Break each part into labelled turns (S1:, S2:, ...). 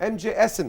S1: MJ Ehsan,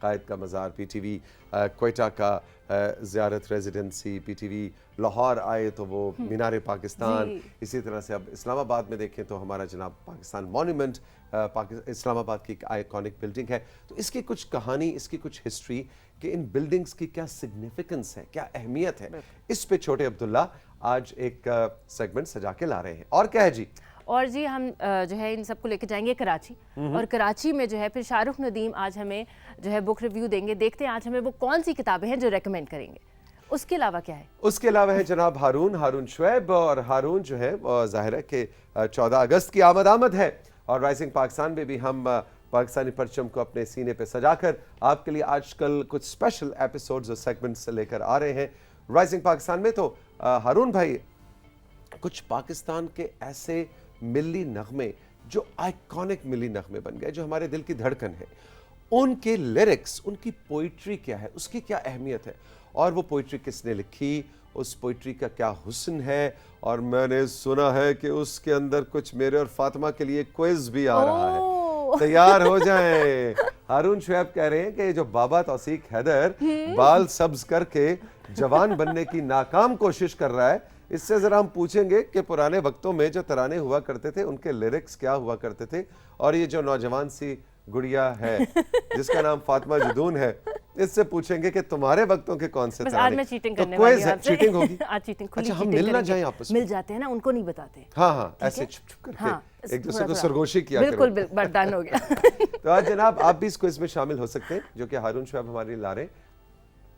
S1: قائد کا مزار, PTV Quetta کا زیارت ریزیڈنسی, PTV لاہور آئے تو وہ مینار پاکستان, اسی طرح سے اب اسلام آباد میں دیکھیں تو ہمارا جناب پاکستان مونیومنٹ اسلام آباد کی ایک آئیکونک بلڈنگ ہے. تو اس کی کچھ کہانی, اس کی کچھ ہسٹری کہ ان بلڈنگز کی کیا سگنیفیکنس ہے, کیا اہمیت ہے, اس پہ چھوٹے عبداللہ آج ایک سیگمنٹ سجا کے لا رہے ہیں. اور کیا ہے جی؟
S2: اور جی ہم جو ہے ان سب کو لے کے جائیں گے کراچی, اور کراچی میں جو ہے پھر شاہ رخ ندیم آج ہمیں جو ہے بک ریویو دیں گے. دیکھتے ہیں آج ہمیں وہ کون سی کتابیں ہیں جو ریکمینڈ کریں گے. اس کے علاوہ کیا ہے؟ اس
S1: کے علاوہ ہے جناب ہارون شعیب, اور ہارون جو ہے ظاہر ہے کہ 14 اگست کی آمد ہے, اور رائزنگ پاکستان میں بھی ہم پاکستانی پرچم کو اپنے سینے پہ سجا کر آپ کے لیے آج کل کچھ اسپیشل ایپیسوڈز اور سیگمنٹس لے کر آ رہے ہیں. رائزنگ پاکستان میں تو ہارون بھائی کچھ پاکستان کے ایسے ملی نغمے جو آئیکونک ملی نغمے بن گئے, جو ہمارے دل کی دھڑکن ہے, ان کے لیرکس, ان کی پوئٹری کیا ہے, اس کی کیا اہمیت ہے, اور وہ پوئٹری کس نے لکھی, اس پوئٹری کا کیا حسن ہے. اور میں نے سنا ہے کہ اس کے اندر کچھ میرے اور فاطمہ کے لیے کوئز بھی آ رہا ہے, تیار ہو جائیں. ہارون شعیب کہہ رہے ہیں کہ جو بابا توثیق حیدر بال سبز کر کے جوان بننے کی ناکام کوشش کر رہا ہے, اس سے ذرا ہم پوچھیں گے کہ پرانے وقتوں میں جو ترانے ہوا کرتے تھے ان کے لیرکس کیا ہوا کرتے تھے. اور یہ جو نوجوان سی گڑیا ہے جس کا نام فاطمہ جدون ہے, اس سے پوچھیں گے کہ تمہارے وقتوں کے کون سے ترانے.
S2: آج میں چیٹنگ کرنے والی ہوں.
S1: چیٹنگ ہوگی.
S2: اچھا
S1: ہم مل نہ جائیں آپس میں,
S2: مل جاتے ہیں نا, ان کو نہیں بتاتے.
S1: ہاں ایسے چھپ چھپ کر کے ایک دوسرے کو سرگوشی کیا کرو.
S2: بالکل بردان ہو گیا.
S1: تو آج جناب آپ بھی اس کوئز میں شامل ہو سکتے ہیں جو کہ ہارون شعیب ہمارے لیے لا رہے ہیں,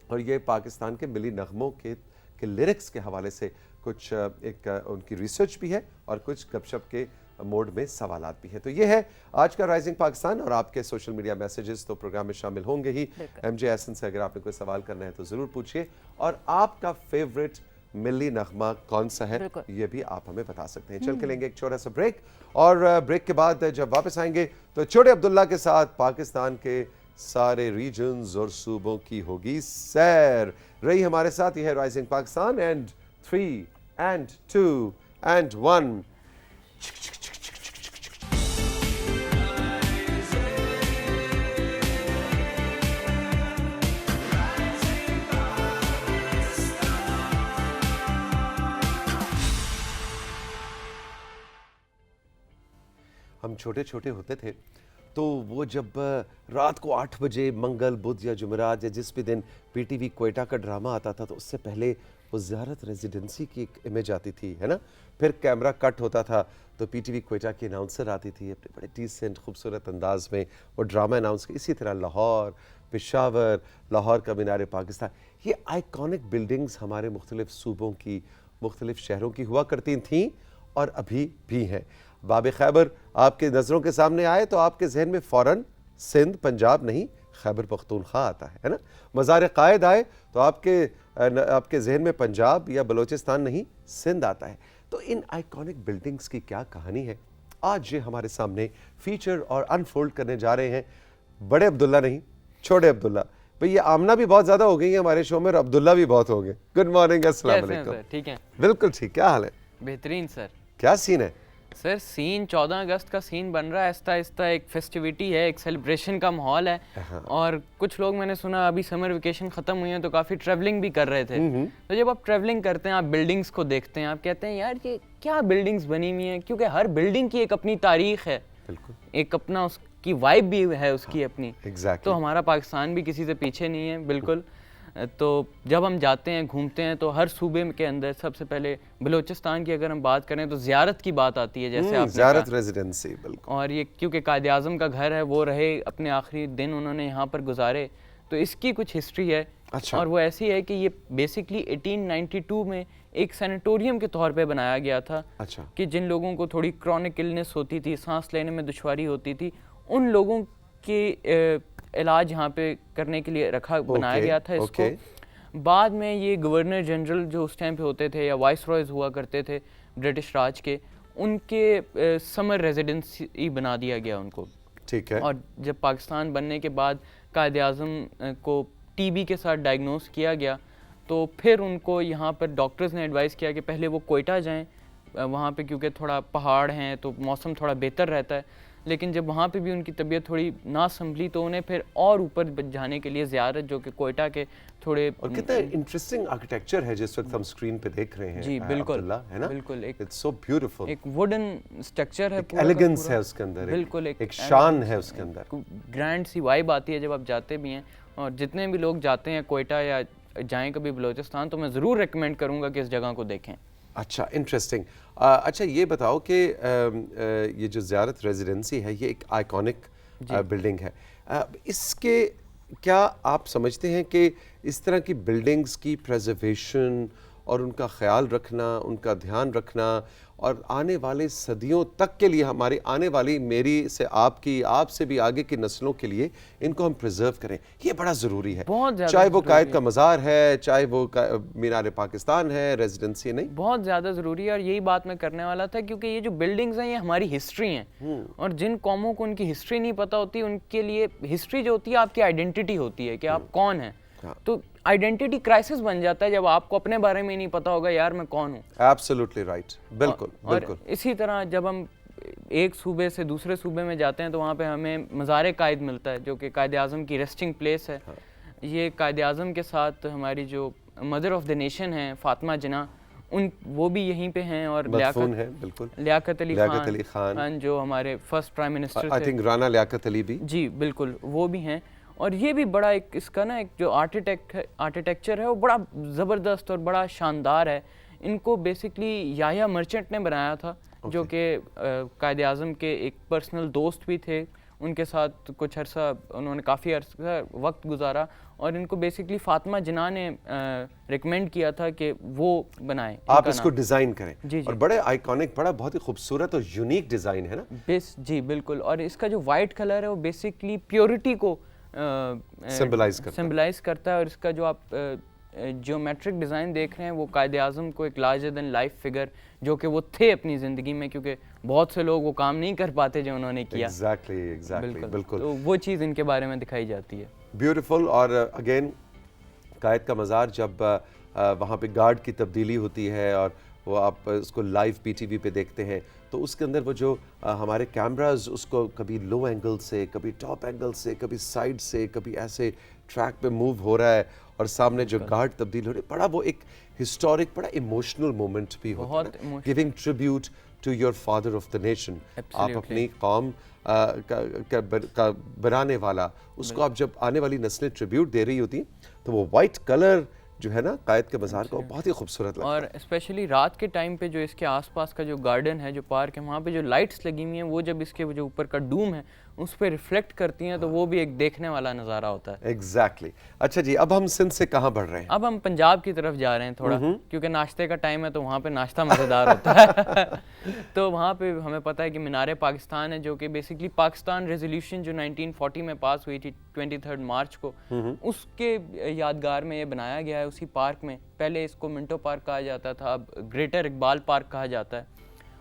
S1: اور یہ پاکستان کے ملی نغموں کے لیرکس کے حوالے سے کچھ ایک ان کی ریسرچ بھی ہے, اور کچھ گپ شپ کے موڈ میں سوالات بھی ہیں. تو یہ ہے آج کا رائزنگ پاکستان, اور آپ کے سوشل میڈیا میسیجز تو پروگرام میں شامل ہوں گے ہی. MJ ایسن سے اگر آپ نے کوئی سوال کرنا ہے تو ضرور پوچھئے, اور آپ کا فیوریٹ ملی نغمہ کون سا ہے یہ بھی آپ ہمیں بتا سکتے ہیں. چل کے لیں گے ایک چھوٹا سا بریک, اور بریک کے بعد جب واپس آئیں گے تو چھوٹے عبداللہ کے ساتھ پاکستان کے سارے ریجنز اور صوبوں کی ہوگی سیر. رہی ہمارے ساتھ, یہ ہے rising Pakistan, and 3 and 2 and 1. ہم چھوٹے چھوٹے ہوتے تھے تو وہ جب رات کو 8 بجے منگل, بدھ یا جمعرات یا جس بھی دن PTV کوئٹہ کا ڈرامہ آتا تھا, تو اس سے پہلے وہ زیارت ریزیڈنسی کی ایک امیج آتی تھی, ہے نا. پھر کیمرہ کٹ ہوتا تھا تو PTV کوئٹہ کی اناؤنسر آتی تھی اپنے بڑے ڈیسنٹ خوبصورت انداز میں وہ ڈرامہ اناؤنس کی. اسی طرح لاہور, پشاور, لاہور کا مینار پاکستان, یہ آئیکونک بلڈنگز ہمارے مختلف صوبوں کی, مختلف شہروں کی ہوا کرتی تھیں, اور ابھی بھی ہیں. باب خیبر آپ کے نظروں کے سامنے آئے تو آپ کے ذہن میں فوراً سندھ, پنجاب نہیں, خیبر پختونخوا آتا ہے نا. مزار قائد آئے تو آپ کے ذہن میں پنجاب یا بلوچستان نہیں, سندھ آتا ہے. تو ان آئیکونک بلڈنگز کی کیا کہانی ہے, آج یہ ہمارے سامنے فیچر اور انفولڈ کرنے جا رہے ہیں بڑے عبداللہ نہیں, چھوٹے عبداللہ. بھئی یہ آمنہ بھی بہت زیادہ ہو گئی ہیں ہمارے شو میں, اور عبداللہ بھی بہت ہو گئے. گڈ مارننگ, السلام علیکم.
S3: ٹھیک ہے,
S1: بالکل ٹھیک, کیا حال ہے؟
S3: بہترین سر.
S1: کیا سین ہے
S3: سر؟ سین 14 اگست کا سین بن رہا ہے, آہستہ آہستہ ایک فیسٹیویٹی ہے, ایک سیلیبریشن کا ماحول ہے. اور کچھ لوگ, میں نے سنا ابھی سمر ویکیشن ختم ہوئی ہیں تو کافی ٹریولنگ بھی کر رہے تھے. تو جب آپ ٹریولنگ کرتے ہیں, آپ بلڈنگز کو دیکھتے ہیں, آپ کہتے ہیں یار یہ کیا بلڈنگز بنی ہوئی ہیں, کیونکہ ہر بلڈنگ کی ایک اپنی تاریخ ہے, ایک اپنا اس کی وائب بھی ہے اس کی اپنی. تو ہمارا پاکستان بھی کسی سے پیچھے نہیں ہے بالکل. تو جب ہم جاتے ہیں, گھومتے ہیں, تو ہر صوبے کے اندر سب سے پہلے بلوچستان کی اگر ہم بات کریں تو زیارت کی بات آتی ہے, جیسے آپ نے
S1: زیارت ریزیڈنسی. بالکل.
S3: اور یہ کیونکہ قائد اعظم کا گھر ہے, وہ رہے, اپنے آخری دن انہوں نے یہاں پر گزارے, تو اس کی کچھ ہسٹری ہے. اور وہ ایسی ہے کہ یہ بیسکلی 1892 میں ایک سینیٹوریم کے طور پہ بنایا گیا تھا, کہ جن لوگوں کو تھوڑی کرونک النس ہوتی تھی, سانس لینے میں دشواری ہوتی تھی, ان لوگوں کے علاج یہاں پہ کرنے کے لیے بنایا گیا تھا اس کو. بعد میں یہ گورنر جنرل جو اس ٹائم پہ ہوتے تھے, یا وائس رائز ہوا کرتے تھے برٹش راج کے, ان کے سمر ریزیڈنسی بنا دیا گیا ان کو.
S1: ٹھیک ہے.
S3: اور جب پاکستان بننے کے بعد قائد اعظم کو TB کے ساتھ ڈائگنوز کیا گیا, تو پھر ان کو یہاں پر ڈاکٹرز نے ایڈوائز کیا کہ پہلے وہ کوئٹہ جائیں, وہاں پہ کیونکہ تھوڑا پہاڑ ہیں تو موسم تھوڑا بہتر رہتا ہے. لیکن جب وہاں پہ بھی ان کی طبیعت تھوڑی نہ سنبھلی تو انہیں پھر اور اوپر جانے کے لیے زیارت جو کہ کوئٹہ کے تھوڑے
S1: اور کتنا انٹرسٹنگ آرکیٹیکچر ہے جس وقت ہم اسکرین پہ دیکھ رہے ہیں.
S3: جی بالکل
S1: ہے نا,
S3: بالکل
S1: اٹس سو بیوٹیفل,
S3: ایک ووڈن اسٹرکچر ہے,
S1: ایلیگنس ہے اس کے اندر,
S3: بالکل
S1: ایک شان ہے اس کے اندر,
S3: گرینڈ سی وائب آتی ہے جب آپ جاتے بھی ہیں. اور جتنے بھی لوگ جاتے ہیں کوئٹہ یا جائیں کبھی بلوچستان تو میں ضرور ریکمینڈ کروں گا کہ اس جگہ کو دیکھیں.
S1: اچھا, انٹرسٹنگ. اچھا یہ بتاؤ کہ یہ جو زیارت ریزیڈنسی ہے یہ ایک آئیکونک بلڈنگ ہے, اس کے کیا آپ سمجھتے ہیں کہ اس طرح کی بلڈنگز کی پریزرویشن اور ان کا خیال رکھنا, ان کا دھیان رکھنا اور آنے والے صدیوں تک کے لیے, ہماری آنے والی میری سے آپ کی, آپ سے بھی آگے کی نسلوں کے لیے ان کو ہم پریزرو کریں, یہ بڑا ضروری ہے, چاہے وہ قائد کا مزار ہے, چاہے وہ مینار پاکستان ہے, ریزیڈنسی نہیں,
S3: بہت زیادہ ضروری ہے. اور یہی بات میں کرنے والا تھا کیونکہ یہ جو بلڈنگز ہیں یہ ہماری ہسٹری ہیں, اور جن قوموں کو ان کی ہسٹری نہیں پتہ ہوتی ان کے لیے ہسٹری جو ہوتی ہے آپ کی آئیڈینٹی ہوتی ہے کہ آپ کون ہیں. تو آئیڈینٹی کرائسس بن جاتا ہے جب آپ کو اپنے بارے میں نہیں پتا ہوگا یار میں کون ہوں.
S1: ایبسولوٹلی رائٹ, بالکل بالکل.
S3: اسی طرح جب ہم ایک صوبے سے دوسرے صوبے میں جاتے ہیں تو وہاں پہ ہمیں مزار قائد ملتا ہے جو کہ قائد اعظم کی ریسٹنگ پلیس ہے. یہ قائد اعظم کے ساتھ ہماری جو مدر آف دا نیشن ہیں فاطمہ جناح, وہ بھی یہیں پہ ہیں, اور لیاقت علی خان جو ہمارے فرسٹ پرائم منسٹر تھے,
S1: آئی تھنک رانا لیاقت علی بھی,
S3: جی بالکل وہ بھی ہیں. اور یہ بھی بڑا ایک اس کا نا ایک جو آرکیٹیکچر ہے وہ بڑا زبردست اور بڑا شاندار ہے. ان کو بیسکلی یحییٰ مرچنٹ نے بنایا تھا جو کہ قائد اعظم کے ایک پرسنل دوست بھی تھے. ان کے ساتھ کچھ عرصہ انہوں نے کافی عرصہ وقت گزارا, اور ان کو بیسکلی فاطمہ جناح نے ریکمینڈ کیا تھا کہ وہ بنائیں,
S1: آپ اس کو ڈیزائن کریں.
S3: جی
S1: اور بڑے آئیکونک, بڑا بہت ہی خوبصورت اور یونیک ڈیزائن ہے نا.
S3: جی بالکل. اور اس کا جو وائٹ کلر ہے وہ بیسکلی پیورٹی کو سمبلائز کرتا ہے. اور اس کا جو آپ جیومیٹرک ڈیزائن دیکھ رہے ہیں وہ قائد اعظم کو ایک لارجر دین لائف فگر جو کہ وہ تھے اپنی زندگی میں, کیونکہ بہت سے لوگ وہ کام نہیں کر پاتے جو انہوں نے کیا.
S1: ایگزیکٹلی بالکل.
S3: تو وہ چیز ان کے بارے میں دکھائی جاتی ہے.
S1: بیوٹیفل. اور اگین قائد کا مزار, جب وہاں پہ گارڈ کی تبدیلی ہوتی ہے اور وہ آپ اس کو لائیو پی ٹی وی پہ دیکھتے ہیں تو اس کے اندر وہ جو ہمارے کیمراز اس کو کبھی لو اینگل سے, کبھی ٹاپ اینگل سے, کبھی سائڈ سے, کبھی ایسے ٹریک پہ موو ہو رہا ہے, اور سامنے جو گارڈ تبدیل ہو رہے, بڑا وہ ایک ہسٹورک, بڑا ایموشنل مومنٹ بھی ہوتا ہے. Giving tribute to your father of the nation, آپ اپنی قوم کا بنانے والا, اس کو آپ جب آنے والی نسلیں ٹریبیوٹ دے رہی ہوتی تو وہ وائٹ کلر جو ہے نا قائد کے مزار کا بہت ہی خوبصورت لگتا ہے.
S3: اور اسپیشلی رات کے ٹائم پہ جو اس کے آس پاس کا جو گارڈن ہے, جو پارک ہے, وہاں پہ جو لائٹس لگی ہوئی ہیں وہ جب اس کے جو اوپر کا ڈوم ہے اس پہ ریفلیکٹ کرتی ہیں تو وہ بھی ایک دیکھنے والا نظارہ ہوتا ہے.
S1: ایگزیکٹلی. اچھا جی, اب ہم سندھ سے کہاں بڑھ رہے ہیں؟
S3: اب ہم پنجاب کی طرف جا رہے ہیں تھوڑا, کیونکہ ناشتے کا ٹائم ہے تو وہاں پہ ناشتہ مزیدار ہوتا ہے. تو وہاں پہ ہمیں پتہ ہے کہ مینار پاکستان ہے جو کہ بیسکلی پاکستان ریزولوشن جو 1940 میں پاس ہوئی تھی 23 مارچ کو, اس کے یادگار میں یہ بنایا گیا ہے اسی پارک میں. پہلے اس کو منٹو پارک کہا جاتا تھا, اب گریٹر اقبال پارک کہا جاتا ہے.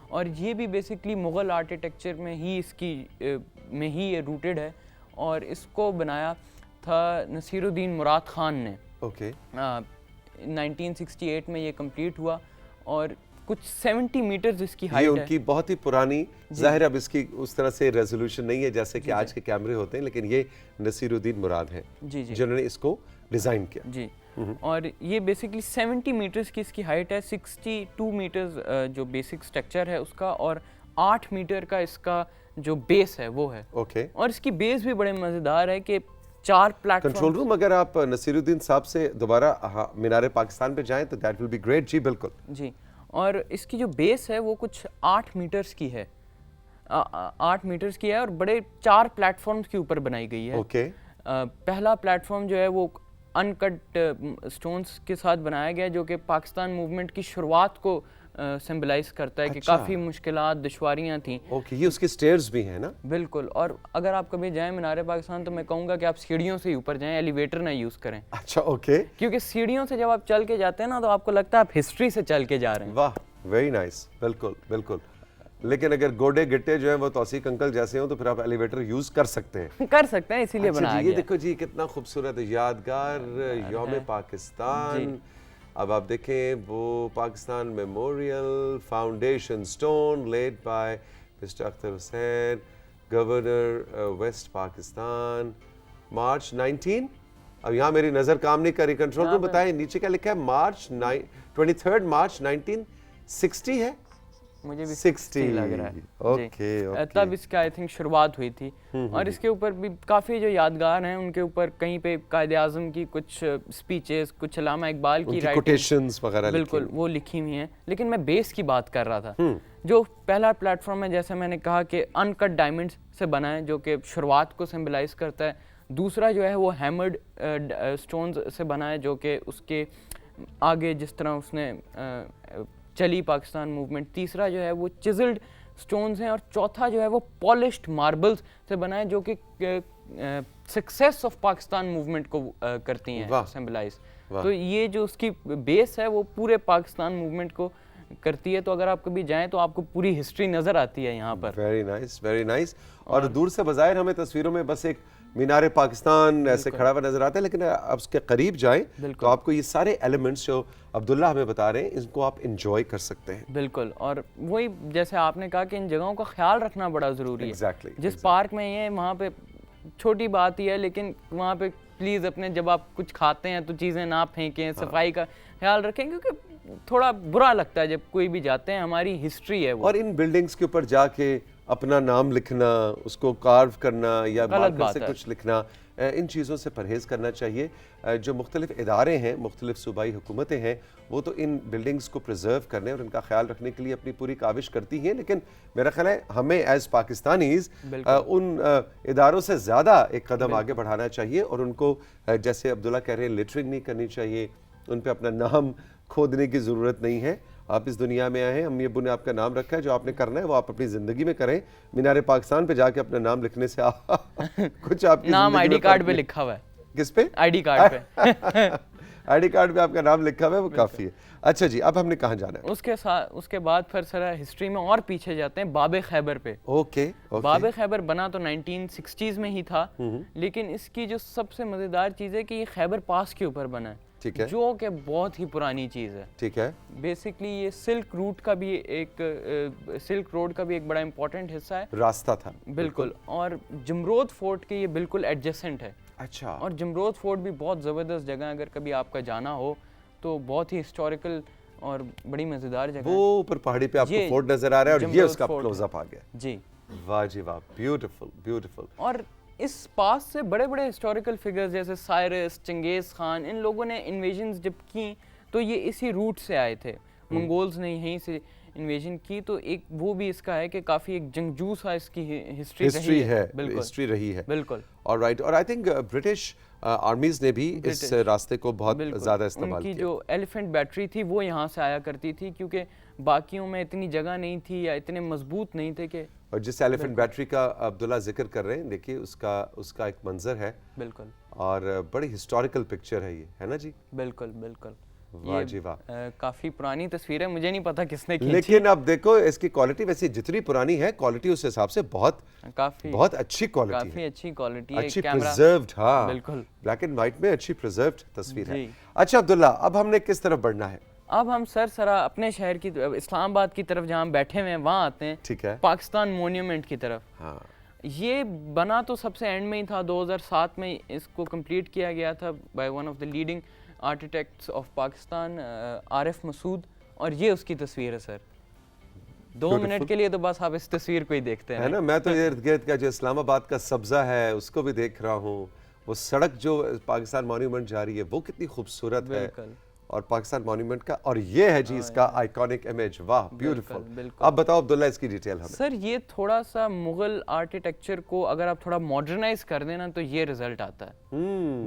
S3: اور یہ بھی بیسکلی مغل آرکیٹیکچر میں ہی اس کی میں ہی یہ روٹڈ ہے, اور اس کو بنایا تھا نصیر الدین مراد خان نے. 1968 میں یہ کمپلیٹ ہوا, اور کچھ 70 میٹرز اس کی ہائٹ ہے.
S1: یہ ان کی بہت ہی پرانی, ظاہر اب اس کی اس طرح سے ریزولوشن نہیں ہے جیسے کہ آج کے کیمرے ہوتے ہیں, لیکن یہ نصیر الدین مراد ہیں جنہوں نے اس کو ڈیزائن کیا.
S3: جی. اور یہ بیسکلی 70 میٹرز کی اس کی ہائٹ ہے, 62 میٹرز جو بیسک سٹرکچر ہے اس کا, اور 8 میٹر کا اس کا جو بیس ہے وہ ہے. اور اس کی بیس بھی بڑے مزیدار ہے کہ 4 پلیٹ فارم.
S1: کنٹرول روم اگر آپ نصیر الدین صاحب سے دوبارہ مینار پاکستان پہ جائیں تو دیٹ ول بی گریٹ. جی بالکل.
S3: جی. اور اس کی جو بیس ہے وہ کچھ 8 میٹرز کی ہے, 8 میٹرز کی ہے, اور بڑے 4 پلیٹ فارمز کے اوپر بنائی گئی ہے. پہلا پلیٹ فارم جو ہے وہ ان کٹ سٹونز کے ساتھ بنایا گیا جو کہ پاکستان موومنٹ کی شروعات کو سمبلائز کرتا ہے کہ کافی مشکلات دشواریاں تھیں.
S1: یہ اس کے سٹیئرز بھی ہیں نا.
S3: بالکل. اور اگر آپ کبھی جائیں مینار پاکستان تو میں کہوں گا کہ آپ سیڑھیوں سے ہی اوپر جائیں, ایلیویٹر نہ یوز کریں.
S1: اچھا اوکے.
S3: کیونکہ سیڑھیوں سے جب آپ چل کے جاتے ہیں نا تو آپ کو لگتا ہے آپ ہسٹری سے چل کے جا رہے ہیں.
S1: واہ, ویری نائس. بالکل بالکل. لیکن اگر گوڑے گٹے جو ہیں وہ توثیق انکل جیسے ہوں تو پھر آپ ایلیویٹر یوز کر سکتے ہیں.
S3: کر سکتے ہیں, اسی لیے بنایا گیا.
S1: یہ دیکھو جی کتنا خوبصورت یادگار یوم پاکستان. اب آپ دیکھیں وہ Pakistan memorial foundation stone laid by mister Akhtar Hussain. Governor west Pakistan March 19. اب یہاں میری نظر کام نہیں کر رہی, کنٹرول روم بتائیں نیچے کیا لکھا ہے. مارچ 23 مارچ 1960 ہے,
S3: مجھے بھی
S1: 60
S3: لگ رہا ہے.
S1: اوکے
S3: تب اس کا آئی تھنک شروعات ہوئی تھی. اور اس کے اوپر بھی کافی جو یادگار ہیں ان کے اوپر کہیں پہ قائد اعظم کی کچھ اسپیچز, کچھ علامہ اقبال کی
S1: کوٹیشنز وغیرہ
S3: بالکل وہ لکھی ہوئی ہیں. لیکن میں بیس کی بات کر رہا تھا. جو پہلا پلیٹ فارم ہے جیسے میں نے کہا کہ ان کٹ ڈائمنڈ سے بنا ہے جو کہ شروعات کو سمبلائز کرتا ہے. دوسرا جو ہے وہ ہیمرڈ اسٹونز سے بنا ہے جو کہ اس کے آگے جس طرح اس نے چلی پاکستان موومنٹ. تیسرا جو ہے وہ چزلڈ سٹونز ہیں. اور چوتھا جو ہے وہ پالشڈ ماربلز سے بنا ہے جو کہ سکسیس آف پاکستان موومنٹ کو کرتی ہیں سمبلائز. تو یہ جو اس کی بیس ہے وہ پورے پاکستان موومنٹ کو کرتی ہے. تو اگر آپ کبھی جائیں تو آپ کو پوری ہسٹری نظر آتی ہے یہاں پر.
S1: Very nice very nice. اور دور سے بظاہر ہمیں تصویروں میں بس ایک مینار پاکستان ایسے کھڑا ہوا نظر آتا ہے, لیکن آپ اس کے قریب جائیں تو آپ کو یہ سارے ایلیمنٹس جو عبداللہ ہمیں بتا رہے ہیں ان کو آپ انجوائے کر سکتے ہیں.
S3: بالکل. اور وہی جیسے آپ نے کہا کہ ان جگہوں کا خیال رکھنا بڑا ضروری ہے. جس پارک میں یہ وہاں پہ چھوٹی بات ہی ہے, لیکن وہاں پہ پلیز اپنے جب آپ کچھ کھاتے ہیں تو چیزیں نہ پھینکیں, صفائی کا خیال رکھیں, کیونکہ تھوڑا برا لگتا ہے جب کوئی بھی جاتے ہیں. ہماری ہسٹری ہے وہ. اور
S1: ان بلڈنگز کے اوپر جا کے اپنا نام لکھنا, اس کو کارو کرنا یا مارکر سے کچھ لکھنا, ان چیزوں سے پرہیز کرنا چاہیے. جو مختلف ادارے ہیں, مختلف صوبائی حکومتیں ہیں, وہ تو ان بلڈنگز کو پریزرو کرنے اور ان کا خیال رکھنے کے لیے اپنی پوری کاوش کرتی ہیں, لیکن میرا خیال ہے ہمیں ایز پاکستانیز ان اداروں سے زیادہ ایک قدم آگے بڑھانا چاہیے اور ان کو جیسے عبداللہ کہہ رہے ہیں لیٹرنگ نہیں کرنی چاہیے, ان پہ اپنا نام کھودنے کی ضرورت نہیں ہے. آپ اس دنیا میں آئے ہیں, امی ابو نے آپ کا نام رکھا ہے, جو آپ نے کرنا ہے وہ آپ اپنی زندگی میں کریں. مینار پاکستان پہ جا کے اپنا نام لکھنے سے کچھ آپ کی
S3: نام آئی ڈی کارڈ پہ لکھا ہوا ہے.
S1: کس پہ؟
S3: آئی ڈی کارڈ پہ.
S1: آئی ڈی کارڈ پہ آپ کا نام لکھا ہوا ہے, وہ کافی ہے. اچھا جی, اب ہم نے کہاں جانا ہے؟
S3: اس کے بعد پھر سر ہسٹری میں اور پیچھے جاتے ہیں, باب خیبر پہ.
S1: اوکے.
S3: باب خیبر بنا تو 1960s میں ہی تھا, لیکن اس کی جو سب سے مزیدار چیز ہے کہ یہ خیبر پاس کے اوپر بنا ہے, جو کہ بہت ہی پرانی چیز ہے.
S1: ٹھیک ہے.
S3: بیسکلی یہ سلک روٹ کا بھی سلک روڈ کا بھی ایک بڑا امپورٹنٹ حصہ ہے,
S1: راستہ تھا.
S3: بالکل. اور جمرود فورٹ کے یہ بالکل ایڈجسنٹ ہے.
S1: اچھا.
S3: اور جمرود فورٹ بھی بہت زبردست جگہ ہے, اگر کبھی آپ کا جانا ہو تو بہت ہی ہسٹوریکل اور بڑی مزیدار جگہ ہے.
S1: وہ اوپر پہاڑی پہ آپ کو فورٹ نظر آ رہا ہے اور یہ اس کا کلوز اپ آ گیا.
S3: جی
S1: واہ جی واہ, بیوٹیفل بیوٹیفل.
S3: اور اس پاس سے بڑے بڑے ہسٹوریکل فگرز جیسے سائرس, چنگیز خان, ان لوگوں نے انویژنز جب کی تو یہ اسی روٹ سے آئے تھے. منگولز نے یہیں سے انویژن کی, تو ایک وہ بھی اس کا ہے کہ کافی ایک جنگجو سا اس کی ہسٹری ہے. بالکل
S1: ہسٹری رہی ہے.
S3: بالکل.
S1: اور رائٹ. اور آئی تھنک برٹش آرمیز نے بھی اس راستے کو بہت زیادہ استعمال کیا.
S3: ان کی جو ایلیفنٹ بیٹری تھی وہ یہاں سے آیا کرتی تھی, کیونکہ باقیوں میں اتنی جگہ نہیں تھی یا اتنے مضبوط نہیں تھے کہ. اور
S1: جس ایلیفنٹ بیٹری کا عبداللہ ذکر کر رہے ہیں, دیکھیے اس کا ایک منظر ہے.
S3: بالکل.
S1: اور بڑی ہسٹوریکل پکچر ہے یہ, ہے نا جی؟
S3: بالکل بالکل.
S1: واہ جی واہ,
S3: کافی پرانی تصویر ہے, مجھے نہیں پتا کس نے کھینچی,
S1: لیکن اب دیکھو اس کی کوالٹی ویسے جتنی پرانی ہے کوالٹی اس حساب سے بہت اچھی کوالٹی ہے.
S3: کافی اچھی کوالٹی ہے,
S1: اچھی پریزروڈ. ہاں
S3: بالکل.
S1: بلیک اینڈ وائٹ میں اچھی پریزروڈ تصویر ہے. اچھا عبداللہ, اب ہم نے کس طرف بڑھنا ہے؟
S3: اب ہم سرا اپنے شہر کی اسلام آباد کی طرف جہاں بیٹھے ہوئے ہیں وہاں آتے ہیں.
S1: ٹھیک ہے.
S3: پاکستان مونیومنٹ کی طرف.
S1: ہاں.
S3: یہ بنا تو سب سے اینڈ میں ہی تھا, 2007 میں اس کو کمپلیٹ کیا گیا تھا by one of the leading architects of Pakistan, Arif Masood. اور یہ اس کی تصویر ہے سر. 2 منٹ کے لیے تو بس آپ اس تصویر کو ہی دیکھتے ہیں
S1: نا. میں تو ارد گرد کا جو اسلام آباد کا سبزہ ہے اس کو بھی دیکھ رہا ہوں. وہ سڑک جو پاکستان مونیومنٹ جا رہی ہے وہ کتنی خوبصورت ہے, اور پاکستان مونیومنٹ کا, اور یہ ہے جی اس کا آئیکونک امیج. واہ بیوٹیفل. اب بتاؤ عبداللہ اس کی ڈیٹیل ہمیں.
S3: سر یہ تھوڑا سا مغل آرکیٹیکچر کو اگر آپ تھوڑا ماڈرنائز کر دینا تو یہ رزلٹ آتا ہے.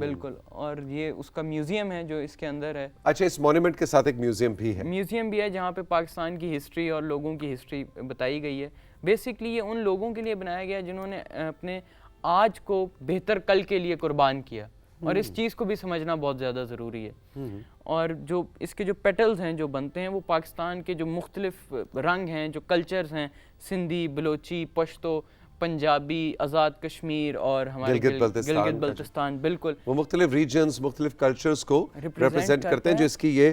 S3: بالکل. اور یہ اس کا میوزیم ہے جو اس کے اندر ہے.
S1: اچھا, اس مونیومنٹ کے ساتھ ایک میوزیم بھی ہے؟
S3: میوزیم بھی ہے جہاں پہ پاکستان کی ہسٹری اور لوگوں کی ہسٹری بتائی گئی ہے. بیسکلی یہ ان لوگوں کے لیے بنایا گیا جنہوں نے اپنے آج کو بہتر کل کے لیے قربان کیا, اور اس چیز کو بھی سمجھنا بہت زیادہ ضروری ہے. اور جو اس کے جو پیٹلز ہیں جو بنتے ہیں وہ پاکستان کے جو مختلف رنگ ہیں, جو کلچرز ہیں, سندھی, بلوچی, پشتو, پنجابی, آزاد کشمیر اور ہمارے گلگت بلتستان, بالکل
S1: وہ مختلف ریجنز, مختلف کلچرز کو ریپرزینٹ کرتے ہیں, جو اس کی یہ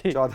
S1: 14,